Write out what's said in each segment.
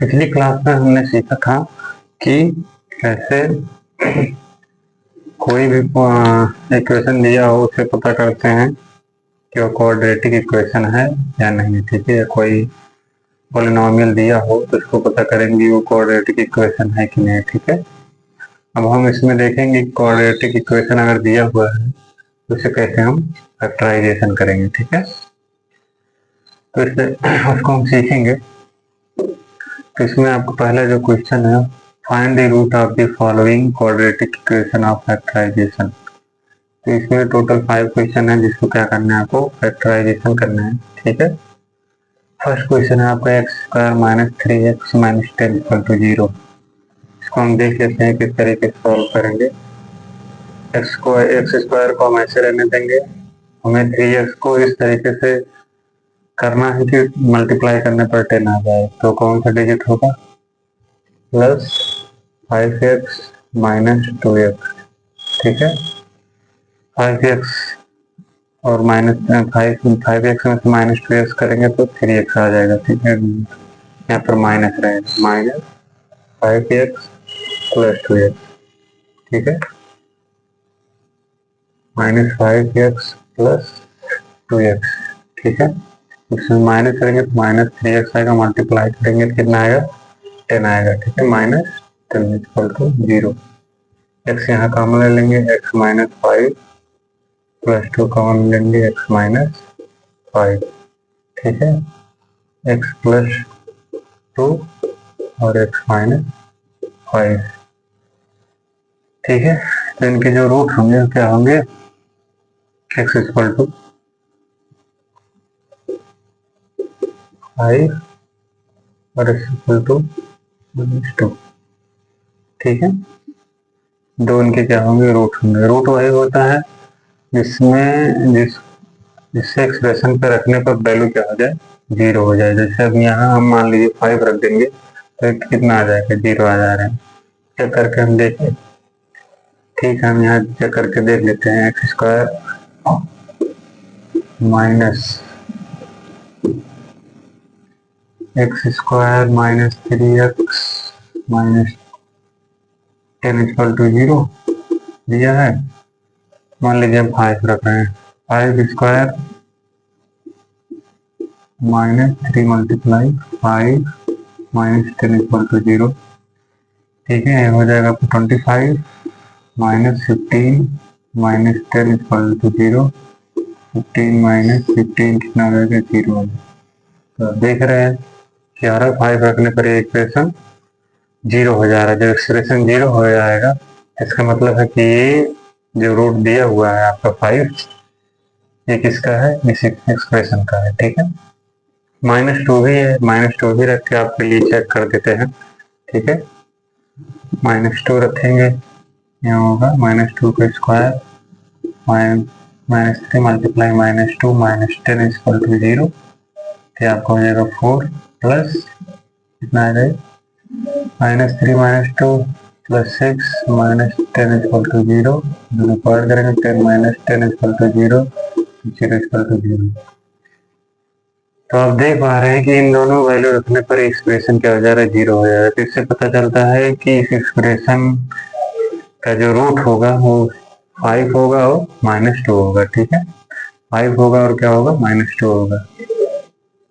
पिछली क्लास में हमने सीखा था कि कैसे कोई भी इक्वेशन दिया हो उसे पता करते हैं कि वो क्वाड्रेटिक इक्वेशन है या नहीं। ठीक है, या कोई पॉलिनॉमियल दिया हो तो उसको पता करेंगे वो क्वाड्रेटिक इक्वेशन है कि नहीं। ठीक है, अब हम इसमें देखेंगे क्वाड्रेटिक इक्वेशन अगर दिया हुआ है तो इसे कैसे हम फैक्टराइजेशन करेंगे। ठीक है, तो इसे उसको हम सीखेंगे। तो इसमें आपको पहला जो क्वेश्चन है, find the root of the following quadratic equation of factorization. तो इसमें टोटल 5 क्वेश्चन है जिसको क्या करना है, आपको फैक्टराइजेशन करना है। ठीक है, फर्स्ट क्वेश्चन है आपका x square minus 3x minus 10 equal to 0। इसको हम देख लेते हैं किस तरीके से सॉल्व करेंगे। एक्स स्क्वायर को हम ऐसे रहने देंगे, हमें 3x को इस तरीके से करना है कि मल्टीप्लाई करने पर 10 आ जाए। तो कौन सा डिजिट होगा, प्लस 5x माइनस 2x। ठीक है, 5x और माइनस 5x में से माइनस 2x करेंगे तो 3x आ जाएगा। ठीक है, यहाँ पर माइनस रहेगा, माइनस 5x प्लस 2x। ठीक है, माइनस 5x प्लस 2x। ठीक है, इसमें माइनस करेंगे तो माइनस 3x आएगा, मल्टीप्लाई करेंगे तो कितना आएगा, 10 आएगा। ठीक है, माइनस 10 इक्वल टू 0। एक्स यहाँ कॉमन ले लेंगे, एक्स माइनस 5 प्लस 2 कॉमन लेंगे, एक्स माइनस 5। ठीक है, एक्स प्लस 2 और एक्स माइनस 5। ठीक है, तो इनके जो रूट होंगे क्या होंगे, एक्स इक्वल टू 5 और एक्स इक्वल टू -2। ठीक है, दो इनके क्या होंगे, रूट होंगे। रूट वही होता है जिसमें जिससे एक्सप्रेशन पे रखने पर वैल्यू क्या हो जाए, 0 हो जाए। जैसे अब यहाँ हम मान लीजिए 5 रख देंगे तो कितना आ जाएगा, 0 आ जा रहा है। चेक करके हम देखें। ठीक है, हम यहाँ चेक करके देख लेते हैं। X square minus x square minus 3x minus 10 equal to 0 दिया है। मान लीजिए हम 5 रख रहे हैं, 5 square minus 3 multiply 5 minus 10 equal to 0। ठीक है, हो जाएगा 25 minus 15 minus 10 equal to 0। 15 minus 15 कितना हो जाएगा, 0। तो देख रहे हैं कि हर 5 रखने पर ये इक्वेशन 0 हो जा रहा है। जब एक्सप्रेशन 0 हो जाएगा इसका मतलब है कि ये जो रूट दिया हुआ है आपका 5, ये किसका है, इस एक्सप्रेशन का है। ठीक है, -2 भी है, -2 भी रख के आपके लिए चेक कर देते हैं। ठीक है, -2 रखेंगे, यहाँ होगा -2 का स्क्वायर -3 मल्टीप्लाई -2 -10 इक्वल टू 0। तो आपको हो जाएगा 4 प्लस कितना आ जाए, -3 -2 प्लस 6 -10 इक्वल टू 0। रिकॉर्ड करेंगे 10 -10 इक्वल टू 0, 0 इक्वल टू 0। तो आप देख पा रहे हैं कि इन दोनों वैल्यू रखने पर एक्सप्रेशन क्या हो जा रहा है, 0 हो जा रहा है। तो इससे पता चलता है कि इस एक्सप्रेशन का जो रूट होगा वो 5 होगा और -2 होगा। ठीक है, 5 होगा और क्या होगा, -2 होगा।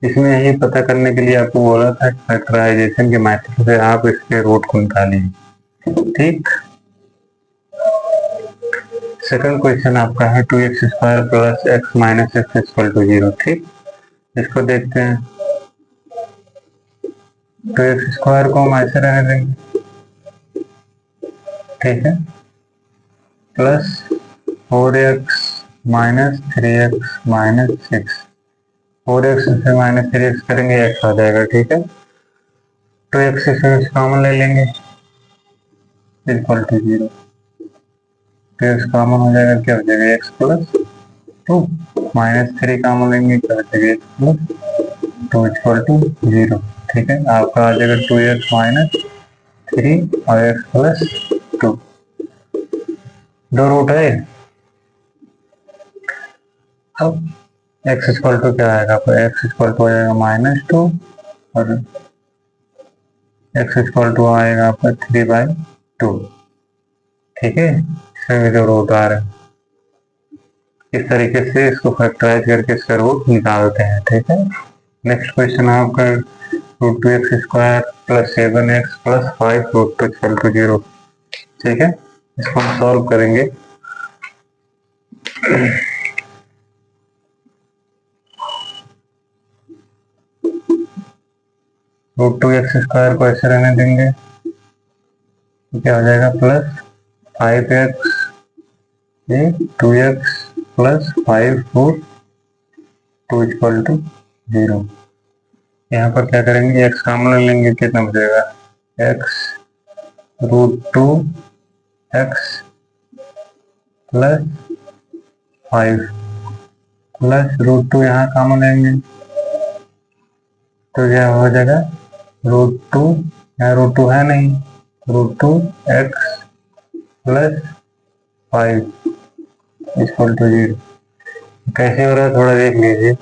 इसमें यही पता करने के लिए आपको बोला था फैक्टराइजेशन के मेथड से आप इसके रूट को निकालिए। ठीक, सेकंड क्वेश्चन आपका है 2x square plus x minus x equal to 0। ठीक, इसको देखते हैं। 2x स्क्वायर को हम ऐसे रहने देंगे, ठीक है, plus 4x minus 3x minus 6। 4x से माइनस 3x करेंगे, x आ जाएगा। ठीक है, 2x से कॉमन ले लेंगे इक्वल टू 0। तो x कॉमन हो जाएगा, क्या हो जाएगा, x प्लस 2 -3 कॉमन लेंगे, क्या हो जाएगा, x प्लस 2 इक्वल टू 0। ठीक है, आपका आ जाएगा 2x माइनस 3 और x प्लस 2। दो रूट है। अब x इक्वल टू क्या आएगा, आपको x इक्वल टू हो जाएगा -2 और एक्स इक्वल टू आएगा आपका 3/2। ठीक है, इसमें भी जो रूट आ रहा है, इस तरीके से इसको फैक्टराइज करके इसका रूट निकालते हैं। ठीक है, नेक्स्ट क्वेश्चन है आपका √2x² + 7x + 5 √2 = 0। ठीक है, इसको हम सॉल्व करेंगे। √2x² को ऐसे रहने देंगे, तो क्या हो जाएगा +5x 2x + 5 √2 = 0। यहाँ पर क्या करेंगे, x कॉमन लेंगे, कितना बचेगा x √2x + 5 प्लस √2 यहाँ कॉमन लेंगे, तो क्या हो जाएगा √2, यहाँ √2 है नहीं, √2x + 5 = 0। कैसे हो रहा है थोड़ा देख लीजिए।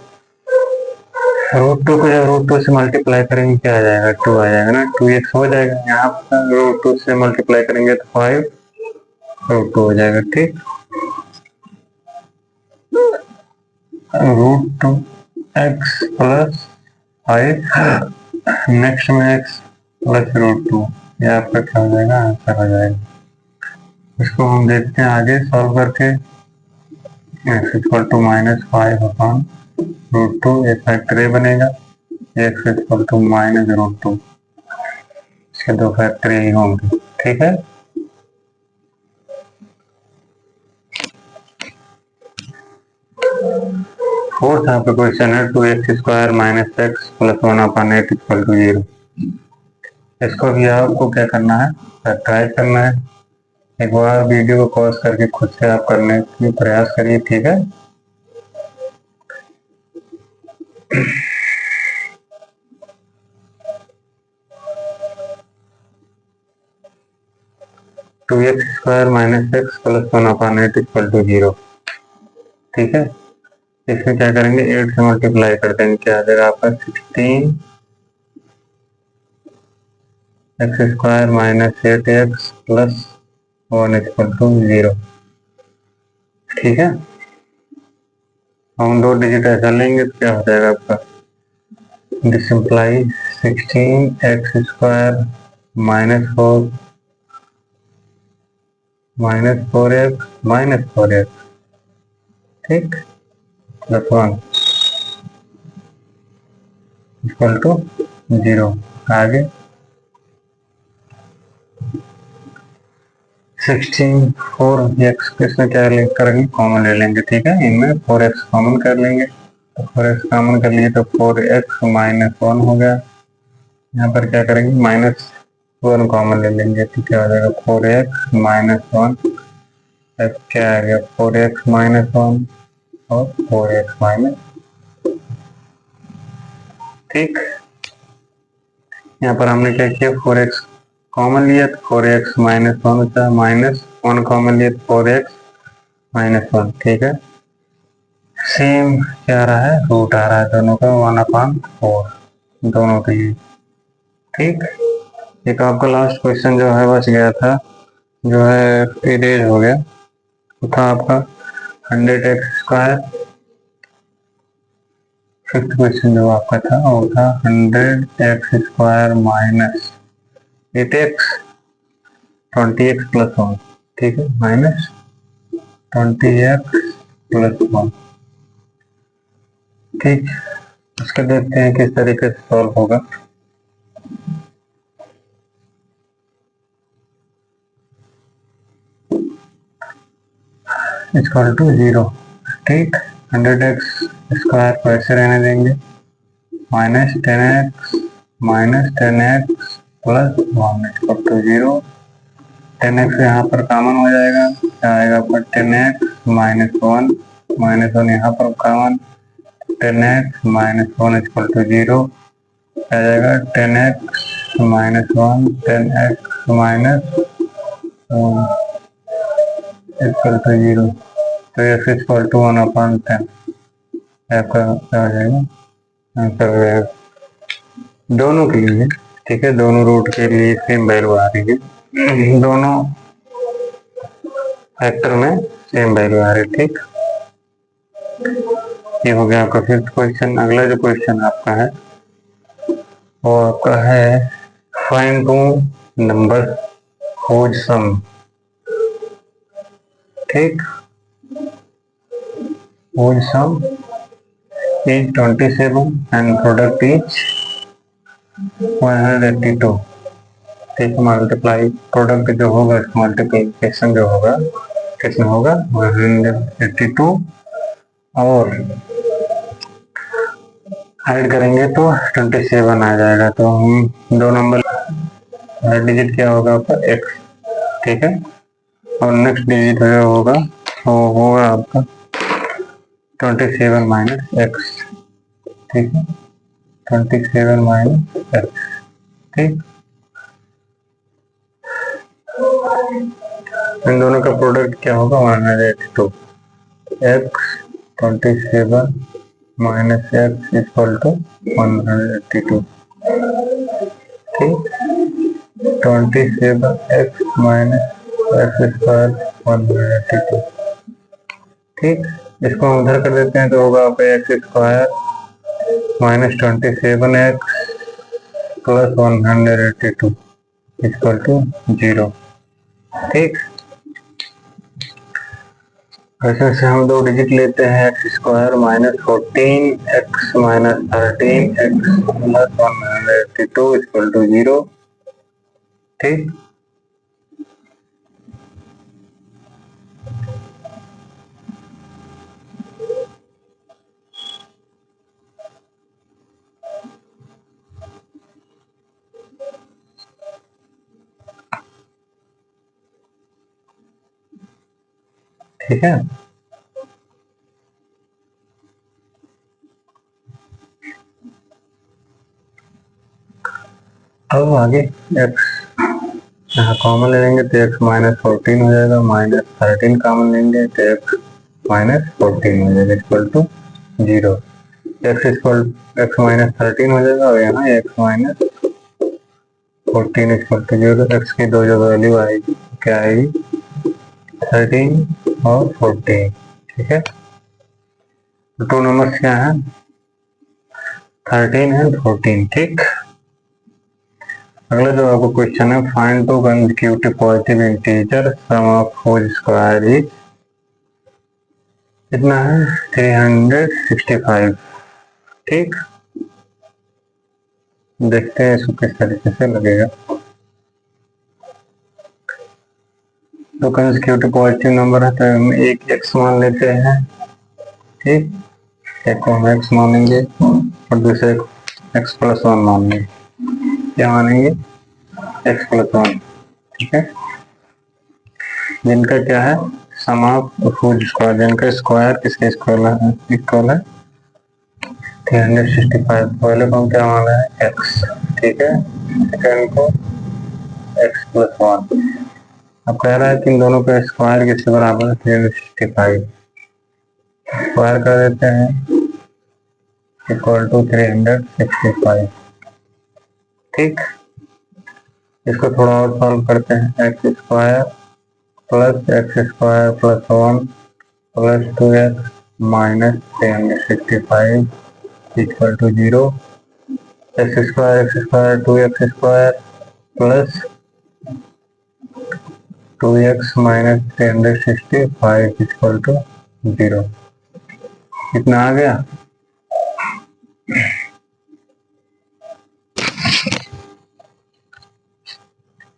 √2 को जब √2 से मल्टीप्लाई करेंगे क्या आ जाएगा, 2 आ जाएगा ना, 2x हो जाएगा। यहाँ पर √2 से मल्टीप्लाई करेंगे तो 5 √2 हो जाएगा। ठीक, √2x + 5, नेक्स्ट में x + √2, ये आपका क्या हो जाएगा, आंसर हो जाएगा। इसको हम देखते हैं आगे सॉल्व करके। x = -5/√2, एक फैक्टर बनेगा, x = -√2, इसके दो फैक्टर ही होंगे। ठीक है, फोर्थ आपका क्वेश्चन है 2x² - x + 1/8 = 0। इसको भी आपको क्या करना है, फैक्टराइज करना है। एक बार वीडियो को पॉज करके खुद से आप करने की प्रयास करिए। ठीक है, (2x² - x + 1/8 = 0). ठीक है, इसमें क्या करेंगे, 8 से मल्टीप्लाई कर देंगे, क्या आ जाएगा आपका 16x² - 8x + 1 = 0। ठीक है, हम 2 डिजिट ऐसा लेंगे तो क्या हो जाएगा आपका, this implies 16x² - 4 -4x - 4x, ठीक, +1 = 0। आगे 16 4x को इसमें क्या करेंगे, कॉमन ले लेंगे। ठीक है, इनमें 4x कॉमन कर लेंगे, तो 4x कॉमन कर लिए तो 4x - 1 हो गया। यहाँ पर क्या करेंगे, -1 कॉमन ले लेंगे, तो क्या हो जाएगा 4x - 1, अब क्या आ गया 4x - 1 और 4x-, ठीक। यहाँ पर हमने क्या किया, 4x कॉमन लिया तो 4x - 1 होता है, -1 कॉमन लिया तो 4x - 1। ठीक है, सेम क्या आ रहा है, रूट आ रहा है दोनों का 1/4 दोनों के लिए। ठीक, एक आपका लास्ट क्वेश्चन जो है बच गया था, जो है इरेज हो गया, तो था आपका 100x²। फिफ्थ क्वेश्चन जो आपका था वो था 100x² - 8x 20x + 1। ठीक है, -20x + 1। ठीक, उसके देखते हैं किस तरीके से सॉल्व होगा। = 0। ठीक, 100x² को ऐसे रहने देंगे, -10x - 10x + 1 = 0। 10x यहाँ पर कॉमन हो जाएगा, क्या आएगा आपका 10x - 1 -1 यहाँ पर कॉमन, 10x - 1 = 0। आ जाएगा 10x - 1 10x - 1 = 0, तो x = 1/10 आपका क्या हो जाएगा, आंसर हो जाएगा दोनों के लिए। ठीक है, दोनों रूट के लिए सेम वैल्यू आ रही है, दोनों फैक्टर में सेम वैल्यू आ रही है। ठीक, ये हो गया आपका फिफ्थ क्वेश्चन। अगला जो क्वेश्चन आपका है वो आपका है find two number whose sum. ठीक, whose sum is 27 and product is 182। ठीक, मल्टीप्लाई प्रोडक्ट जो होगा मल्टीप्लिकेशन जो होगा कितना होगा 182 और ऐड करेंगे तो 27 आ जाएगा। तो हम दो नंबर डिजिट क्या होगा आपका x। ठीक है, और नेक्स्ट डिजिट जो होगा वो होगा आपका 27 माइनस एक्स। ठीक है, 27 माइनस एक्स। ठीक, इन दोनों का प्रोडक्ट क्या होगा 182। X 27 minus x equal to 182। ठीक, 27 एक्स माइनस एक्स स्क्वायर 182। ठीक, इसको हम उधर कर देते हैं तो होगा आपका x square minus 27 x plus 182 equal to 0। ठीक, ऐसे से हम दो डिजिट लेते हैं x square minus 14 x minus 13 x plus 182 equal to 0। ठीक, ठीक है, अब आगे x यहाँ कॉमन ले लेंगे तो x माइनस 14 हो जाएगा, माइनस 13 कॉमन लेंगे तो x माइनस 14 हो जाएगा इक्वल टू 0। x माइनस 13 हो जाएगा और यहाँ x minus 14 equal to 0। x की दो जो वैल्यू आएगी क्या आएगी 13 और 14। ठीक है, तो टू नंबर्स क्या है 13 एंड 14। ठीक, अगला जो आपको क्वेश्चन है find two consecutive positive integer sum of whose square is कितना है 365। ठीक, देखते हैं इसको किस तरीके से लगेगा। तो कंसेक्यूटिव पॉजिटिव नंबर है तो हम एक x मान लेते हैं। ठीक, एक को हम x मानेंगे और दूसरे को x प्लस 1 मानेंगे। क्या मानेंगे x प्लस 1। ठीक है, जिनका क्या है सम ऑफ व्होज स्क्वायर, जिनका स्क्वायर किसके स्क्वायर है इक्वल है 365। पहले को हम क्या माना है x। ठीक है, सेकंड को x प्लस 1। अब कह रहा है कि इन दोनों का स्क्वायर किसके बराबर है 365। स्क्वायर कर देते हैं इक्वल टू 365। ठीक, इसको थोड़ा और सॉल्व करते हैं x square plus 1 plus 2x minus 365 equal to 0। X square 2x square plus 2x minus 365 equal to 0। कितना आ गया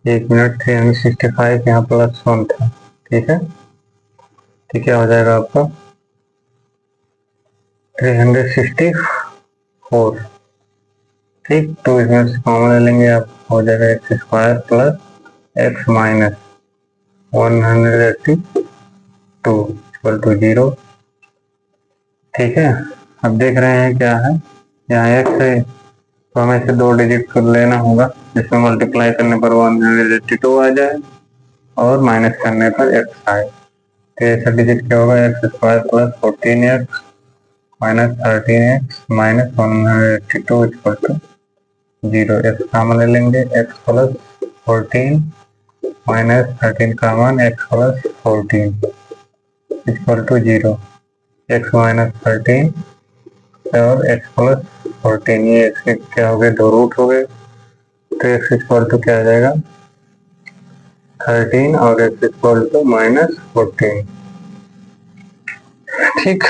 एक मिनट 365 यहाँ प्लस 1 था। ठीक है, तो क्या हो जाएगा आपका 364। ठीक, तो इसमें से कॉमन ले लेंगे आप हो जाएगा x square plus x minus 182 equal to 0। ठीक है, अब देख रहे हैं क्या है यहाँ एक्स है तो हमें इसे दो डिजिट कर लेना होगा जिसमें मल्टीप्लाई करने पर 182 आ जाए और माइनस करने पर एक्स आए। तो ऐसा डिजिट क्या होगा x square plus 14x minus 13x minus 182 equal to 0, x common ले लेंगे, x plus 14 minus 13 common, x plus 14 equal to 0, x minus 13 और एक्स प्लस 14, ये एक्स के क्या हो गए, दो रूट हो गए, तो एक्स इक्वल टू क्या आ जाएगा 13 और एक्स इक्वल टू माइनस 14। ठीक,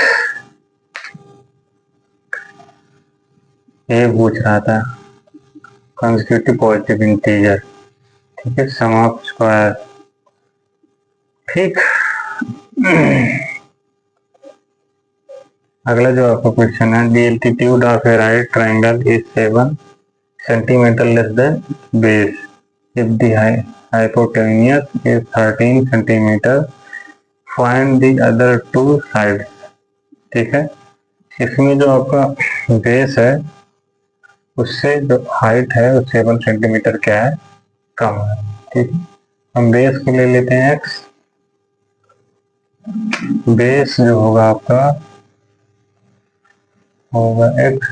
ये पूछ रहा था कंसेक्यूटिव पॉजिटिव इंटीजर, ठीक है, सम ऑफ स्क्वायर। ठीक, अगला जो आपका क्वेश्चन है, the altitude of A right triangle is 7 centimetre less than base if the hypotenuse is 13 centimetre, find the other two sides. ठीक है, इसमें जो आपका बेस है उससे जो हाइट है वो 7 सेंटीमीटर क्या है, कम है। ठीक है, हम बेस को ले लेते हैं एक्स, बेस जो होगा आपका होगा एक्स,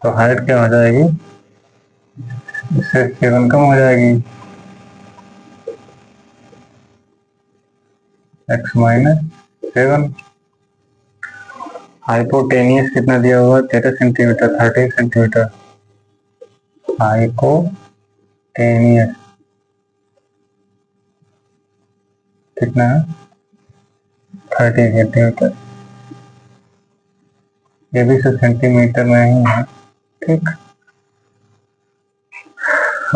तो हाइट क्या हो जाएगी, इससे 7 कम हो जाएगी, एक्स माइनस 7। हाइपोटेनियस कितना दिया हुआ, 13 सेंटीमीटर, 13 सेंटीमीटर। हाइपोटेनियस कितना है, 30 सेंटीमीटर, ये भी सेंटीमीटर में ही है। ठीक,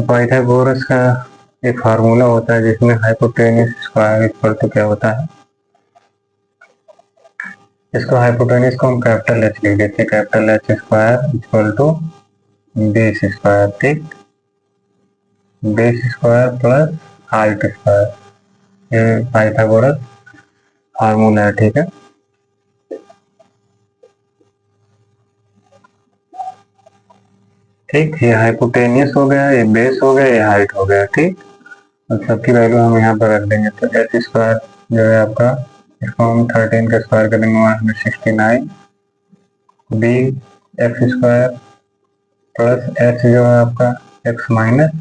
पाइथागोरस का एक फार्मूला होता है जिसमें हाइपोटेनियस स्क्वायर इक्वल टू क्या होता है, इसको हाइपोटेनियस को हम कैपिटल एच लिख देते हैं, capital H square equal to base square. ठीक, base square plus height square, ये पाइथागोरस फार्मूला है। ठीक है, ठीक, ये हाइपोटेनियस हो गया, ये बेस हो गया, ये हाइट हो गया। ठीक, और सबकी वैल्यू हम यहाँ पर रख देंगे, तो एच स्क्वायर जो है आपका, इसको हम 13 का स्क्वायर करेंगे 169, b x square plus h जो है आपका एक्स माइनस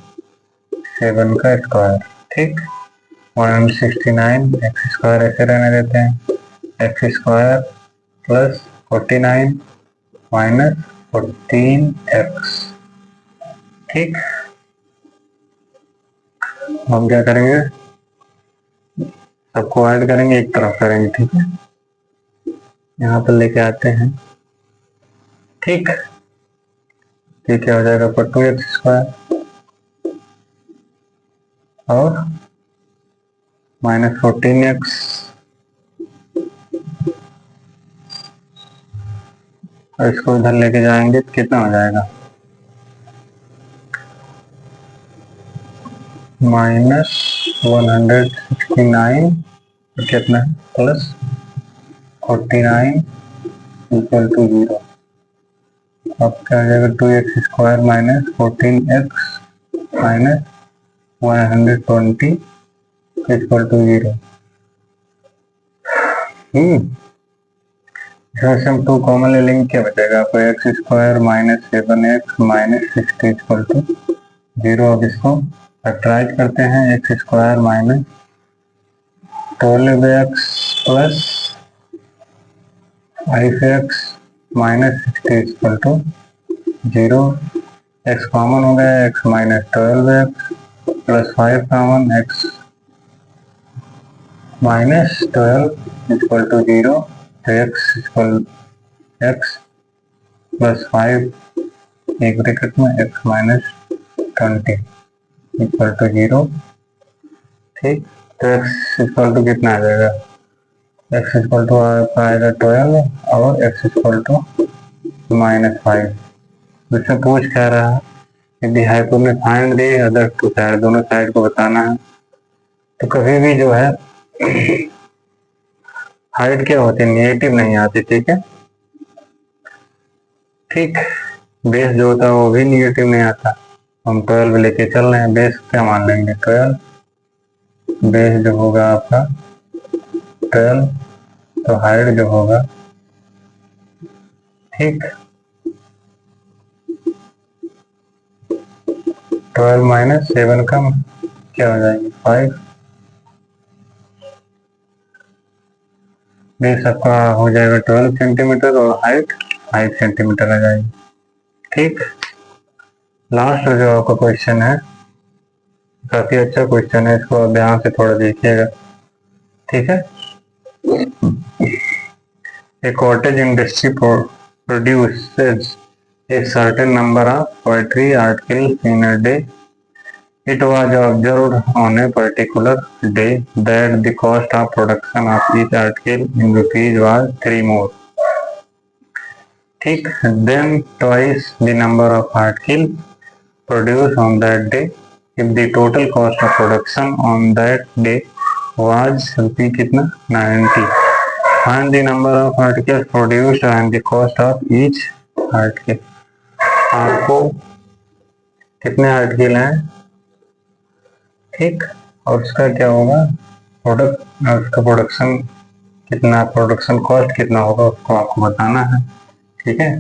7 का स्क्वायर। ठीक, 169 एक्स स्क्वायर ऐसे रहने देते हैं, x square plus 49 minus 14 x. ठीक, हम क्या करेंगे, सबको ऐड करेंगे, एक तरफ करेंगे। ठीक है, यहाँ पर लेके आते हैं। ठीक, ये क्या हो जाएगा, पर 2x स्क्वायर और माइनस 14x, और इसको इधर लेके जाएंगे तो कितना हो जाएगा, माइनस 169 कितना है प्लस 49 इक्वल टू 0। अब क्या हो जाएगा, 2x square minus 14x minus 120 equal to 0। इसमें से हम 2 कॉमन ले लेंगे, क्या बचेगा आपको, x square minus 7x minus 60 equal to 0। अब इसको फैक्टराइज करते हैं, x square minus 12x plus 5x minus 60 equal to 0। X common हो गया, x minus 12x plus 5 common, x minus 12 equal to 0। तो एक्स इक्वल एक्स प्लस 5 एक bracket में x minus 20 equal to 0। ठीक, तो एक्स इक्वल टू कितना आ जाएगा, x equal to आएगा 12 और एक्स इक्वल टू माइनस 5। इससे पूछ क्या रहा है, यदि hypotenuse find the other two side, दोनों साइड को बताना है। तो कभी भी जो है हाइट क्या होती है, नेगेटिव नहीं आती। ठीक है, ठीक, बेस जो होता है वो भी नेगेटिव नहीं आता। हम 12 लेके चल रहे हैं, बेस क्या मान लेंगे 12, बेस जो होगा आपका 12, तो हाइट जो होगा, ठीक, 12 माइनस 7 का क्या हो जाएगी 5। बेस आपका हो जाएगा 12 सेंटीमीटर और हाइट 5 सेंटीमीटर आ जाएगी। ठीक, लास्ट जो आपका क्वेश्चन है काफी अच्छा क्वेश्चन है, इसको ध्यान से थोड़ा देखिएगा। ठीक है, A cottage industry produces a certain number of poetry articles in a day. It was observed on a particular day that the cost of production of each article in rupees was 3 more. ठीक, then twice the number of articles produced on that day. If the total cost of production on that day was रुपये कितना 90. Find the number of articles produced and the cost of each article. आपको कितने article हैं, ठीक, और उसका क्या होगा उसका प्रोडक्शन कितना, प्रोडक्शन कॉस्ट कितना होगा उसको आपको बताना है। ठीक है,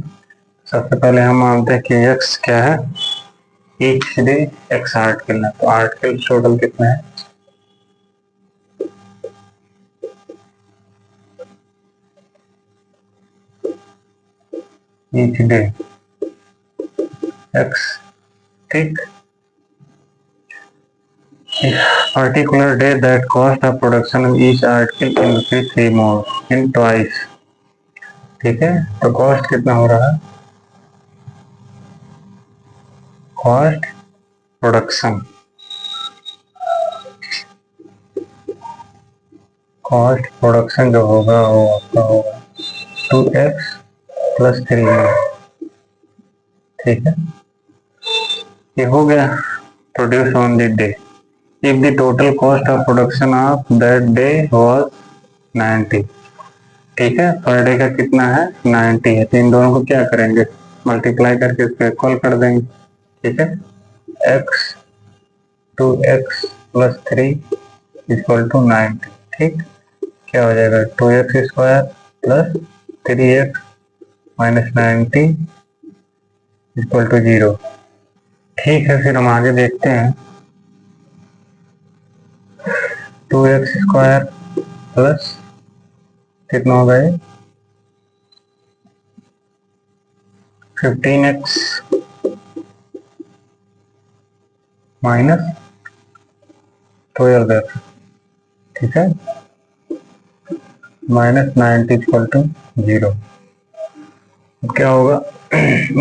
सबसे पहले हम मानते हैं कि x क्या है, ईच डे x आर्टिकल है, तो आर्टिकल टोटल कितना है, ईच डे x। ठीक, particular day that cost of production of each article in rupees 3 more in twice। ठीक है, तो कॉस्ट कितना हो रहा है, कॉस्ट प्रोडक्शन, कॉस्ट प्रोडक्शन जो होगा वो आपका होगा 2x प्लस 3। ठीक है, ये हो गया produce on the day. If the total cost of production of that day was 90। ठीक है, पर डे का कितना है 90 है, तो इन दोनों को क्या करेंगे, मल्टीप्लाई करके इसको इक्वल कर देंगे। ठीक है, x 2x plus 3 equal to 90। ठीक, क्या हो जाएगा 2x square plus 3x minus 90 equal to 0। ठीक है, फिर हम आगे देखते हैं 2x स्क्वायर प्लस कितना होगा ये 15x माइनस 12x। ठीक है, माइनस 90 इक्वल टू 0। क्या होगा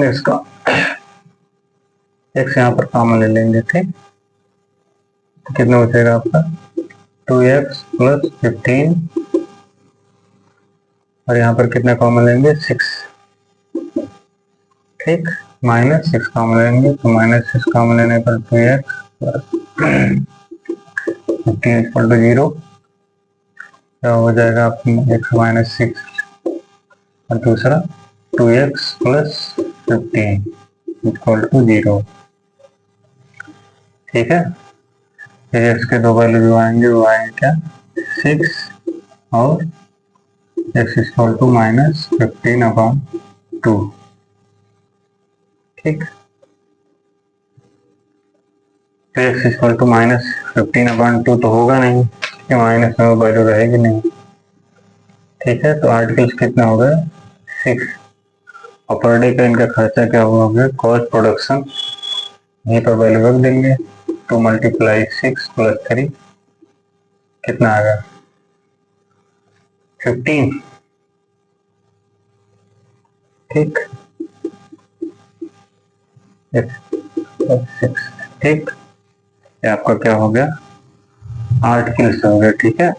इसका x यहाँ पर कॉमन ले लेंगे। ठीक, तो कितना बचेगा आपका 2x प्लस 15 और यहाँ पर कितना कॉमन लेंगे 6। ठीक, माइनस 6 कॉमन लेंगे, तो माइनस 6 कॉमन लेने पर 2x प्लस 15 इक्वल टू 0। क्या हो जाएगा x माइनस 6 और दूसरा 2x प्लस 15 इक्वल टू 0। ठीक है, फिर x के दो वैल्यू जो आएंगे वो आएंगे क्या 6 और x इक्वल टू माइनस 15/2। ठीक, तो x इक्वल टू माइनस 15/2 तो होगा नहीं, कि माइनस में वैल्यू रहेगी नहीं। ठीक है, तो आर्टिकल्स कितना हो गया 6 और पर डे का इनका खर्चा क्या हुआ होगा कॉस्ट प्रोडक्शन, यहीं पर वैल्यू रख देंगे। 2 मल्टीप्लाई 6 प्लस 3 कितना आ गया 15। ठीक, 6। ठीक, ये आपका क्या हो गया आर्टिकल्स हो गया। ठीक है,